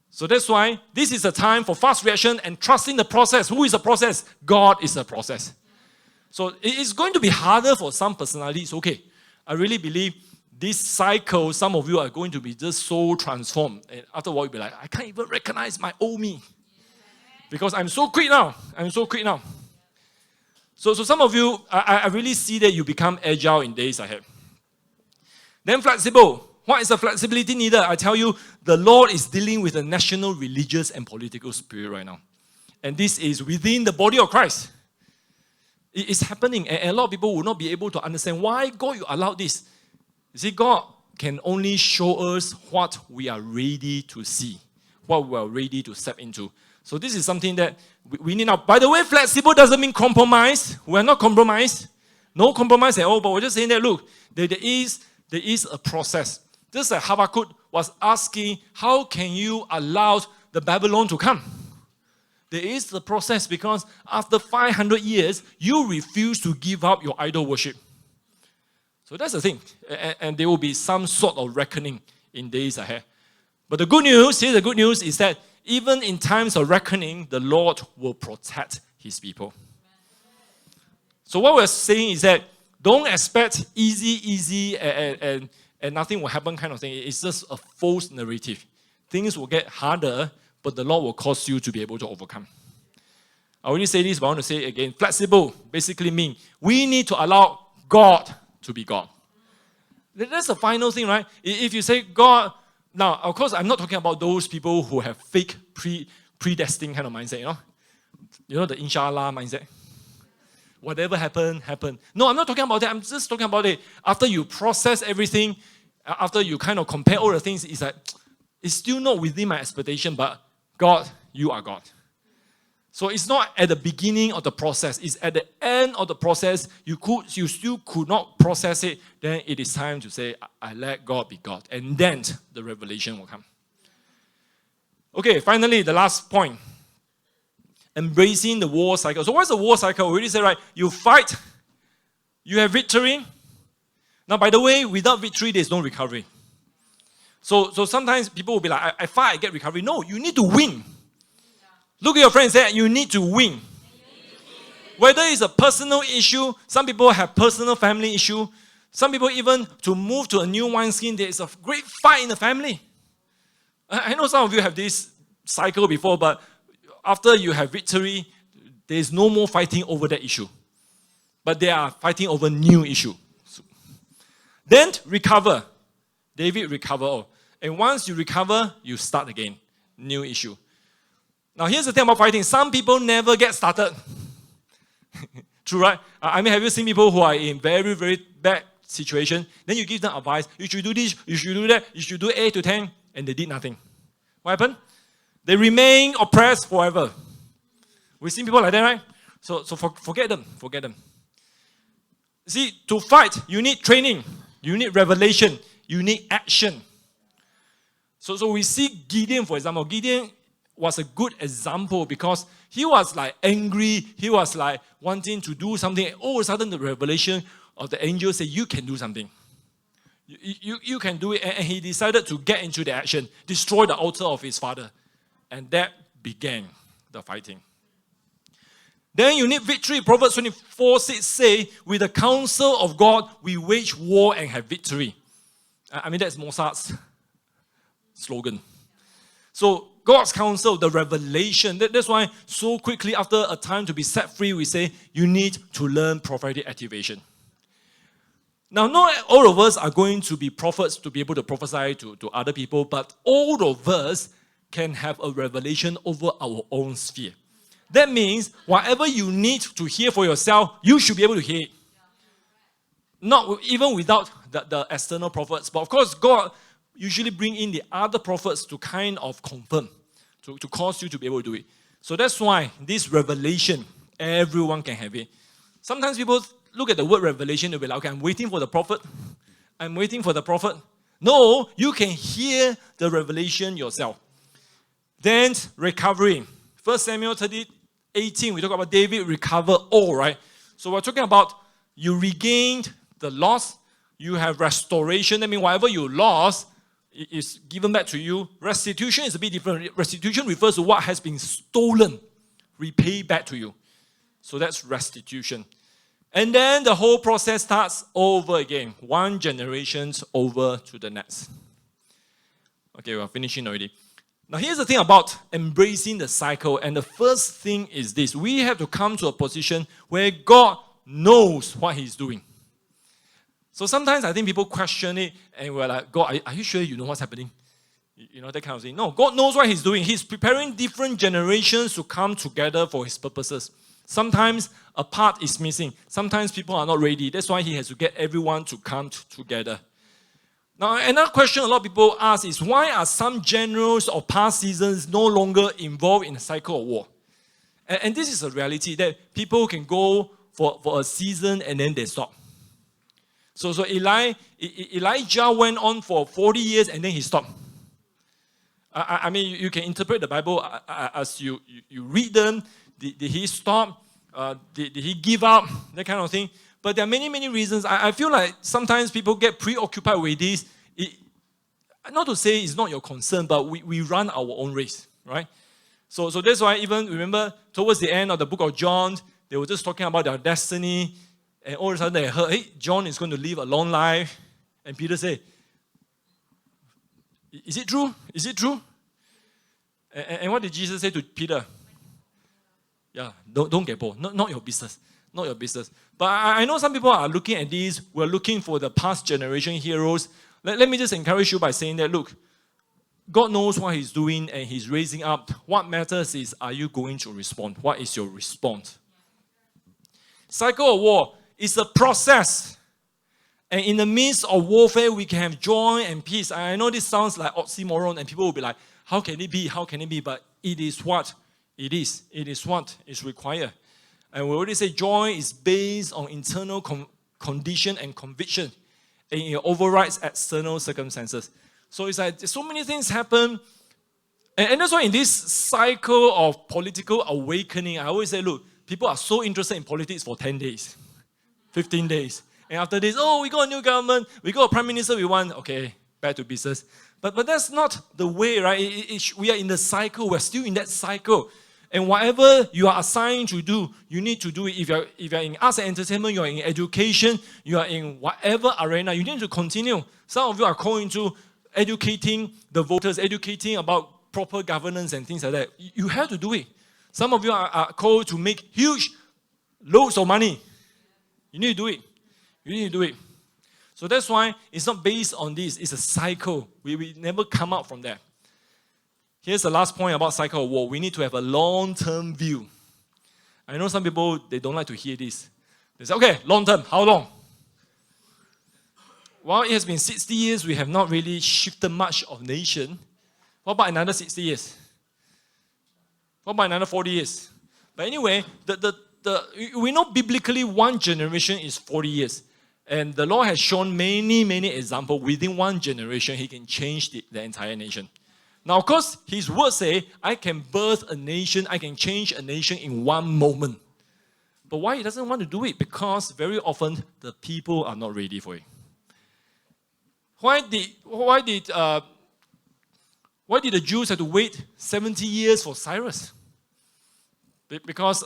So that's why this is a time for fast reaction and trusting the process. Who is the process? God is the process. So it's going to be harder for some personalities. Okay, I really believe this cycle, some of you are going to be just so transformed. And after a while, you'll be like, I can't even recognize my old me. Because I'm so quick now. So some of you, I really see that you become agile in days ahead. Then flexible. What is the flexibility needed? I tell you, the Lord is dealing with the national, religious, and political spirit right now. And this is within the body of Christ. It is happening. And a lot of people will not be able to understand why God you allowed this. You see, God can only show us what we are ready to see, what we are ready to step into. So this is something that we need now. By the way, flexible doesn't mean compromise. We're not compromised. No compromise at all. But we're just saying that, look, there is a process. Just like Habakkuk was asking, how can you allow the Babylon to come? There is the process because after 500 years, you refuse to give up your idol worship. So that's the thing. And there will be some sort of reckoning in days ahead. But the good news, here's the good news, is that even in times of reckoning, the Lord will protect His people. So what we're saying is that don't expect easy and nothing will happen kind of thing. It's just a false narrative. Things will get harder, but the Lord will cause you to be able to overcome. I already say this, but I want to say it again. Flexible basically means we need to allow God to be God. That's the final thing, right? If you say God, now, of course, I'm not talking about those people who have fake predestined kind of mindset, You know the inshallah mindset? Whatever happened, happened. No, I'm not talking about that. I'm just talking about it. After you process everything, after you kind of compare all the things, it's like, it's still not within my expectation, but God, you are God. So it's not at the beginning of the process. It's at the end of the process. You still could not process it. Then it is time to say, I let God be God. And then the revelation will come. Okay, finally, the last point. Embracing the war cycle. So what's the war cycle? We already said, right? You fight. You have victory. Now, by the way, without victory, there's no recovery. So sometimes people will be like, I fight, I get recovery. No, you need to win. Look at your friend and say, you need to win. Whether it's a personal issue, some people have personal family issue. Some people even to move to a new wineskin, there is a great fight in the family. I know some of you have this cycle before, but after you have victory, there is no more fighting over that issue. But they are fighting over new issue. Then recover. David recover all. And once you recover, you start again. New issue. Now here's the thing about fighting. Some people never get started. True, right? I mean, have you seen people who are in very, very bad situation? Then you give them advice. You should do this, you should do that, you should do 8 to 10. And they did nothing. What happened? They remain oppressed forever. We've seen people like that, right? So forget them. Forget them. See, to fight, you need training. You need revelation. You need action. So we see Gideon, for example. Gideon was a good example because he was like angry. He was like wanting to do something. And all of a sudden, the revelation of the angel said, you can do something. You can do it. And he decided to get into the action, destroy the altar of his father. And that began the fighting. Then you need victory. Proverbs 24:6 say, with the counsel of God, we wage war and have victory. I mean, that's Mozart's slogan. So God's counsel, the revelation, that's why so quickly after a time to be set free, we say, you need to learn prophetic activation. Now, not all of us are going to be prophets to be able to prophesy to other people, but all of us can have a revelation over our own sphere. That means whatever you need to hear for yourself, you should be able to hear it. Not even without the external prophets. But of course, God usually bring in the other prophets to kind of confirm, to cause you to be able to do it. So that's why this revelation, everyone can have it. Sometimes people look at the word revelation, they'll be like, okay, I'm waiting for the prophet. I'm waiting for the prophet. No, you can hear the revelation yourself. Then recovery. 1 Samuel 30:18, we talk about David recover all, right? So we're talking about you regained the loss, you have restoration. That means whatever you lost is given back to you. Restitution is a bit different. Restitution refers to what has been stolen, repay back to you. So that's restitution. And then the whole process starts over again. One generation over to the next. Okay, we're finishing already. Now, here's the thing about embracing the cycle. And the first thing is this. We have to come to a position where God knows what He's doing. So sometimes I think people question it and we're like, God, are you sure you know what's happening? You know, that kind of thing. No, God knows what He's doing. He's preparing different generations to come together for His purposes. Sometimes a part is missing. Sometimes people are not ready. That's why He has to get everyone to come together. Now, another question a lot of people ask is, why are some generals or past seasons no longer involved in a cycle of war? And this is a reality that people can go for a season and then they stop. So Elijah went on for 40 years and then he stopped. I mean, you can interpret the Bible as you read them. Did he stop? Did he give up? That kind of thing. But there are many, many reasons. I feel like sometimes people get preoccupied with this. Not to say it's not your concern, but we run our own race, right? So that's why even, remember, towards the end of the book of John, they were just talking about their destiny. And all of a sudden they heard, hey, John is going to live a long life. And Peter said, is it true? Is it true? And what did Jesus say to Peter? Yeah, don't get bored. Not your business. Not your business. But I know some people are looking at these. We're looking for the past generation heroes. Let me just encourage you by saying that, look, God knows what He's doing and He's raising up. What matters is, are you going to respond? What is your response? Cycle of war is a process. And in the midst of warfare, we can have joy and peace. I know this sounds like oxymoron and people will be like, how can it be? How can it be? But it is what it is. It is what is required. And we already say joy is based on internal condition and conviction. And it overrides external circumstances. So it's like so many things happen. And that's why in this cycle of political awakening, I always say, look, people are so interested in politics for 10 days, 15 days. And after this, oh, we got a new government, we got a prime minister we want. Okay, back to business. But that's not the way, right? We are in the cycle. We're still in that cycle. And whatever you are assigned to do, you need to do it. If you're in arts and entertainment, you are in education, you are in whatever arena, you need to continue. Some of you are called into educating the voters, educating about proper governance and things like that. You have to do it. Some of you are called to make huge loads of money. You need to do it. You need to do it. So that's why it's not based on this. It's a cycle. We never come out from there. Here's the last point about cycle of war. We need to have a long-term view. I know some people, they don't like to hear this. They say, okay, long-term, how long? Well, it has been 60 years. We have not really shifted much of nation. What about another 60 years? What about another 40 years? But anyway, we know biblically one generation is 40 years. And the Lord has shown many examples. Within one generation, He can change the entire nation. Now, of course, His words say, I can birth a nation, I can change a nation in one moment. But why He doesn't want to do it? Because very often, the people are not ready for it. Why did the Jews have to wait 70 years for Cyrus? Because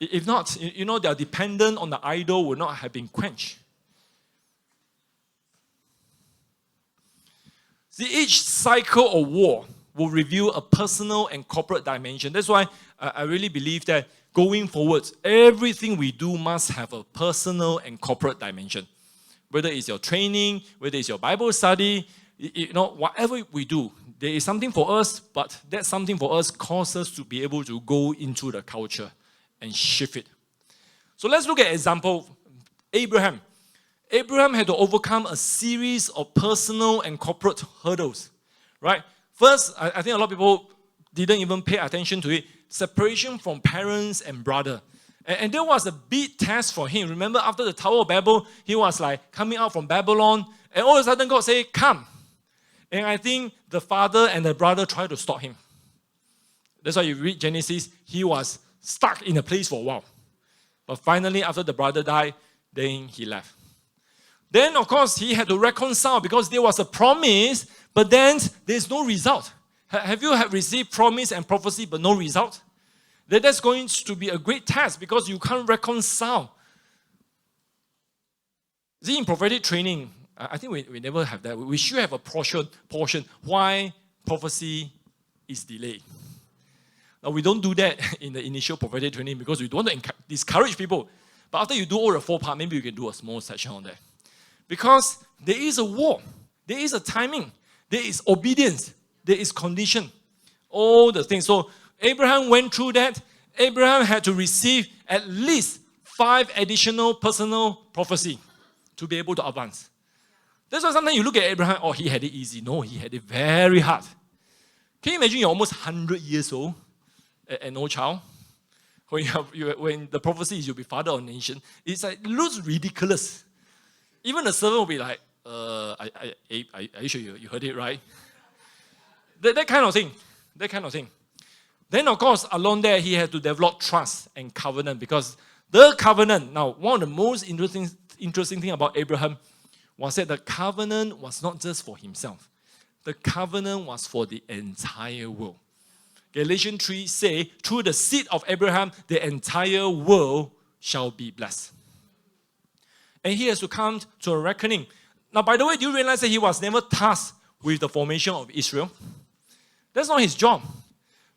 if not, their dependence on the idol would not have been quenched. See, each cycle of war will reveal a personal and corporate dimension. That's why I really believe that going forward, everything we do must have a personal and corporate dimension. Whether it's your training, whether it's your Bible study, whatever we do, there is something for us, but that something for us causes us to be able to go into the culture and shift it. So let's look at example, Abraham. Abraham had to overcome a series of personal and corporate hurdles, right? First, I think a lot of people didn't even pay attention to it. Separation from parents and brother. And there was a big test for him. Remember, after the Tower of Babel, he was like coming out from Babylon, and all of a sudden God said, come. And I think the father and the brother tried to stop him. That's why you read Genesis, he was stuck in a place for a while. But finally, after the brother died, then he left. Then, of course, he had to reconcile because there was a promise, but then there's no result. Have you received promise and prophecy, but no result? That's going to be a great test because you can't reconcile. See, in prophetic training, I think we never have that. We should have a portion why prophecy is delayed. Now, we don't do that in the initial prophetic training because we don't want to discourage people. But after you do all the 4 parts, maybe you can do a small section on that. Because there is a war, there is a timing, there is obedience, there is condition, all the things. So Abraham went through that. Abraham had to receive at least 5 additional personal prophecy to be able to advance. That's why sometimes you look at Abraham, oh, he had it easy. No, he had it very hard. Can you imagine you're almost 100 years old and no child? When the prophecy is you'll be father of a nation, it looks ridiculous. Even the servant will be like, are you sure you heard it right? That kind of thing. That kind of thing. Then, of course, along there, he had to develop trust and covenant because the covenant, now, one of the most interesting thing about Abraham was that the covenant was not just for himself. The covenant was for the entire world. Galatians 3 say, through the seed of Abraham, the entire world shall be blessed. And he has to come to a reckoning. Now, by the way, do you realize that he was never tasked with the formation of Israel? That's not his job.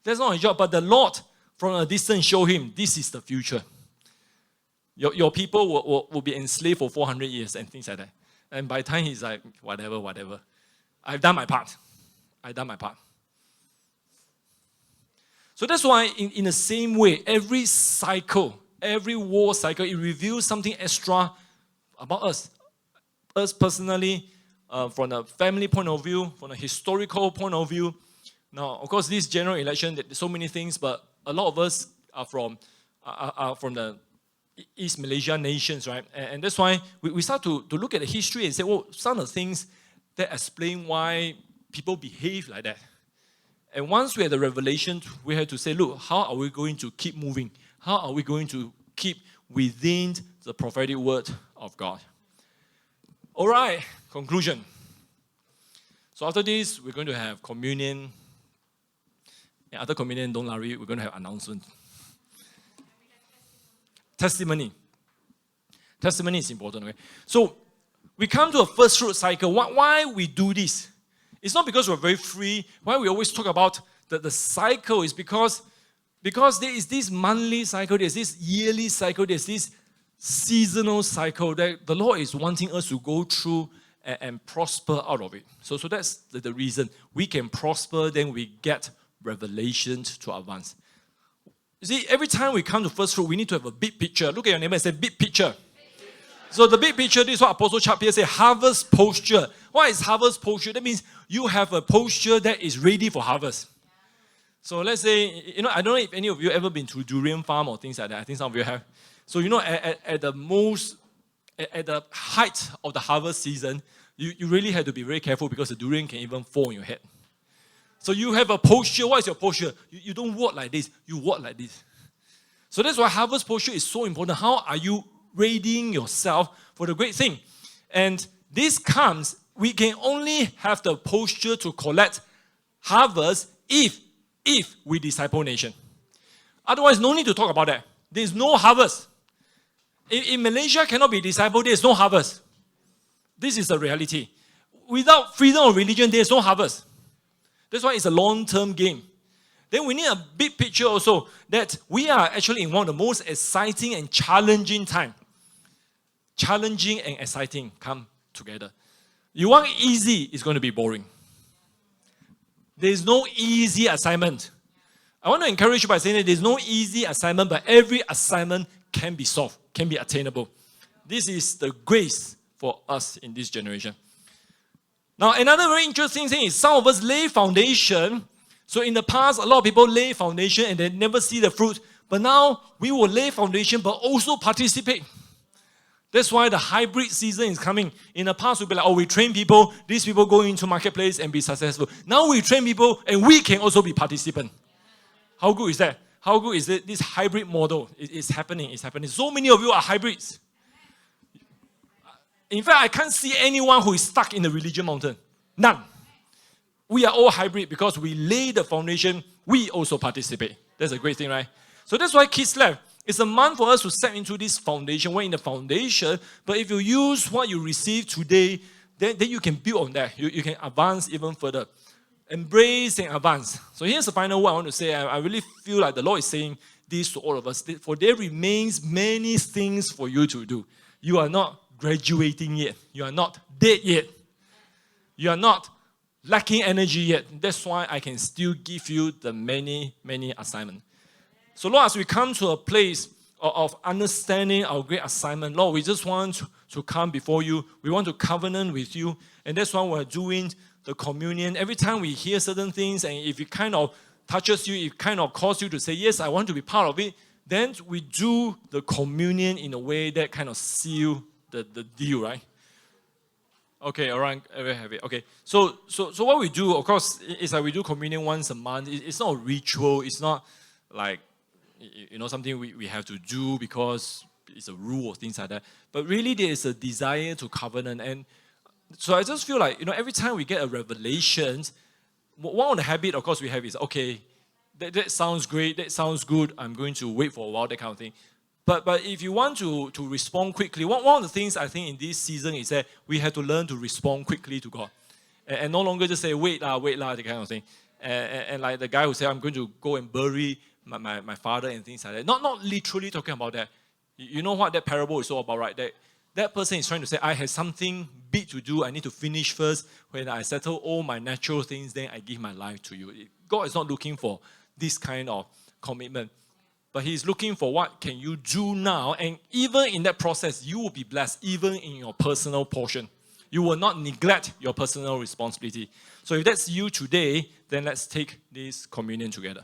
That's not his job. But the Lord, from a distance, showed him, this is the future. Your people will be enslaved for 400 years and things like that. And by the time he's like, whatever. I've done my part. So that's why in the same way, every cycle, every war cycle, it reveals something extra about us. Us personally, from a family point of view, from a historical point of view. Now, of course, this general election, there's so many things, but a lot of us are from the East Malaysia nations, right? And that's why we start to look at the history and say, well, some of the things that explain why people behave like that. And once we had the revelation, we had to say, look, how are we going to keep moving? How are we going to keep within the prophetic word of God? All right, conclusion. So after this, we're going to have communion. And after communion, don't worry, we're going to have announcement. Testimony. Testimony is important, okay? So we come to a first fruit cycle. Why we do this? It's not because we're very free. Why we always talk about the cycle is because Because there is this monthly cycle, there's this yearly cycle, there's this seasonal cycle that the Lord is wanting us to go through and prosper out of it. So that's the reason. We can prosper, then we get revelation to advance. You see, every time we come to Firstfruit, we need to have a big picture. Look at your neighbor and say, big picture. So the big picture, this is what Apostle Chuck Pierce said, harvest posture. What is harvest posture? That means you have a posture that is ready for harvest. So let's say, I don't know if any of you ever been to durian farm or things like that. I think some of you have. So at the height of the harvest season, you really have to be very careful because the durian can even fall on your head. So you have a posture. What is your posture? You don't walk like this. You walk like this. So that's why harvest posture is so important. How are you readying yourself for the great thing? And this comes, we can only have the posture to collect harvest if we disciple nation. Otherwise, no need to talk about that. There's no harvest. In Malaysia, cannot be discipled, there's no harvest. This is the reality. Without freedom of religion, there's no harvest. That's why it's a long-term game. Then we need a big picture also that we are actually in one of the most exciting and challenging times. Challenging and exciting come together. You want easy, it's going to be boring. There's no easy assignment. I want to encourage you by saying that there's no easy assignment, but every assignment can be solved, can be attainable. This is the grace for us in this generation. Now, another very interesting thing is some of us lay foundation. So in the past, a lot of people lay foundation and they never see the fruit. But now, we will lay foundation but also participate. That's why the hybrid season is coming. In the past, we'll be like, we train people, these people go into marketplace and be successful. Now we train people and we can also be participant. How good is that? How good is it? This hybrid model is happening. It's happening. So many of you are hybrids. In fact, I can't see anyone who is stuck in the religion mountain. None. We are all hybrid because we lay the foundation, we also participate. That's a great thing, right? So that's why Kislev, it's a month for us to step into this foundation. We're in the foundation, but if you use what you receive today, then you can build on that. You can advance even further. Embrace and advance. So here's the final word I want to say. I really feel like the Lord is saying this to all of us. For there remains many things for you to do. You are not graduating yet. You are not dead yet. You are not lacking energy yet. That's why I can still give you the many, many assignments. So Lord, as we come to a place of understanding our great assignment, Lord, we just want to come before you. We want to covenant with you. And that's why we're doing the communion. Every time we hear certain things, and if it kind of touches you, it kind of causes you to say, yes, I want to be part of it, then we do the communion in a way that kind of seal the deal, right? Okay, all right, very heavy. Okay, so what we do, of course, is that we do communion once a month. It's not a ritual. It's not like, something we have to do because it's a rule or things like that. But really, there is a desire to covenant. And so I just feel like, every time we get a revelation, one of the habits, of course, we have is, okay, that sounds great, that sounds good, I'm going to wait for a while, that kind of thing. But if you want to respond quickly, one of the things I think in this season is that we have to learn to respond quickly to God. And no longer just say, wait lah, that kind of thing. And like the guy who said, I'm going to go and bury my father and things like that. Not literally talking about that. You know what that parable is all about, right? That person is trying to say, I have something big to do. I need to finish first. When I settle all my natural things, then I give my life to you. God is not looking for this kind of commitment. But He's looking for what can you do now. And even in that process, you will be blessed, even in your personal portion. You will not neglect your personal responsibility. So if that's you today, then let's take this communion together.